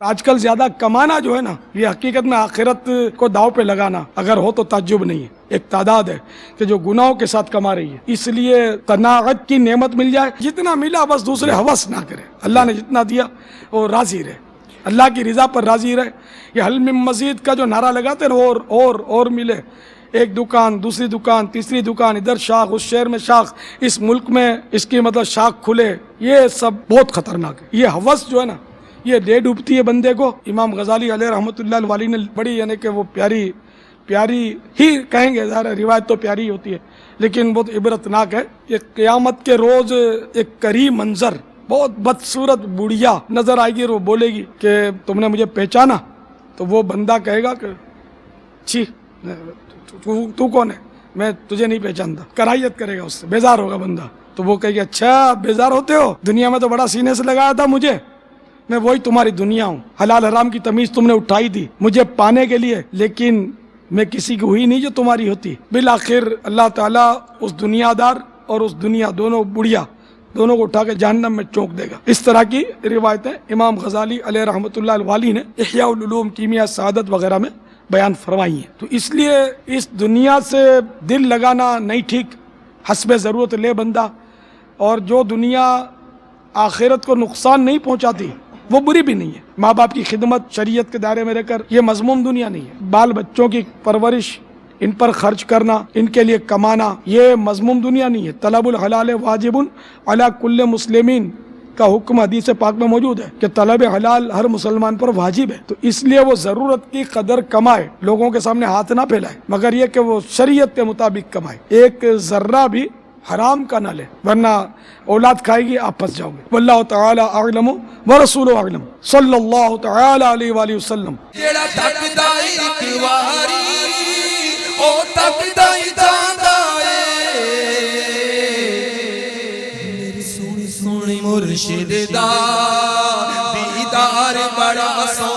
آج کل زیادہ کمانا جو ہے نا، یہ حقیقت میں آخرت کو داؤ پہ لگانا اگر ہو تو تعجب نہیں ہے. ایک تعداد ہے کہ جو گناہوں کے ساتھ کما رہی ہے. اس لیے قناعت کی نعمت مل جائے، جتنا ملا بس دوسرے ہوس نہ کرے. اللہ نے جتنا دیا وہ راضی رہے، اللہ کی رضا پر راضی رہے. یہ حل من مزید کا جو نعرہ لگاتے ہیں اور ملے، ایک دکان دوسری دکان تیسری دکان، ادھر شاخ اس شہر میں شاخ، اس ملک میں اس کی مطلب شاخ کھلے، یہ سب بہت خطرناک ہے. یہ ہوس جو ہے نا یہ دے ڈوبتی ہے بندے کو. امام غزالی علیہ رحمۃ اللہ الوالی نے بڑی یعنی کہ وہ پیاری ہی کہیں گے، ظاہر روایت تو پیاری ہوتی ہے لیکن بہت عبرتناک ہے. یہ قیامت کے روز ایک کری منظر بہت بدصورت بڑھیا نظر آئے گی اور وہ بولے گی کہ تم نے مجھے پہچانا؟ تو وہ بندہ کہے گا کہ چھی تو کون ہے، میں تجھے نہیں پہچانتا. کراہیت کرے گا، اس سے بیزار ہوگا بندہ. تو وہ کہے گا اچھا بیزار ہوتے ہو، دنیا میں تو بڑا سینے سے لگایا تھا مجھے، میں وہی تمہاری دنیا ہوں. حلال حرام کی تمیز تم نے اٹھائی تھی مجھے پانے کے لیے، لیکن میں کسی کی ہوئی نہیں جو تمہاری ہوتی. بالآخر اللہ تعالیٰ اس دنیا دار اور اس دنیا دونوں بڑھیا دونوں کو اٹھا کے جہنم میں چونک دے گا. اس طرح کی روایتیں امام غزالی علیہ رحمۃ اللہ الوالی نے احیاء العلوم کیمیا سعادت وغیرہ میں بیان فرمائی ہیں. تو اس لیے اس دنیا سے دل لگانا نہیں ٹھیک، حسب ضرورت لے بندہ. اور جو دنیا آخرت کو نقصان نہیں پہنچاتی وہ بری بھی نہیں ہے. ماں باپ کی خدمت شریعت کے دائرے میں رہ کر یہ مذموم دنیا نہیں ہے. بال بچوں کی پرورش، ان پر خرچ کرنا، ان کے لیے کمانا، یہ مذموم دنیا نہیں ہے. طلب الحلال واجب علی کل مسلمین کا حکم حدیث پاک میں موجود ہے کہ طلب حلال ہر مسلمان پر واجب ہے. تو اس لیے وہ ضرورت کی قدر کمائے، لوگوں کے سامنے ہاتھ نہ پھیلائے، مگر یہ کہ وہ شریعت کے مطابق کمائے، ایک ذرہ بھی حرام کا نہ لے، ورنہ اولاد کھائے گی آپ پھنس جاؤ گے. واللہ تعالی اعلم ورسولہ اعلم. صلی اللہ تعالی علیہ وآلہ وسلم. جیڑا تکدا ایک واری او تکدا ہی جاندا اے، میری سونی سونی مرشد دا دیدار بڑا سونا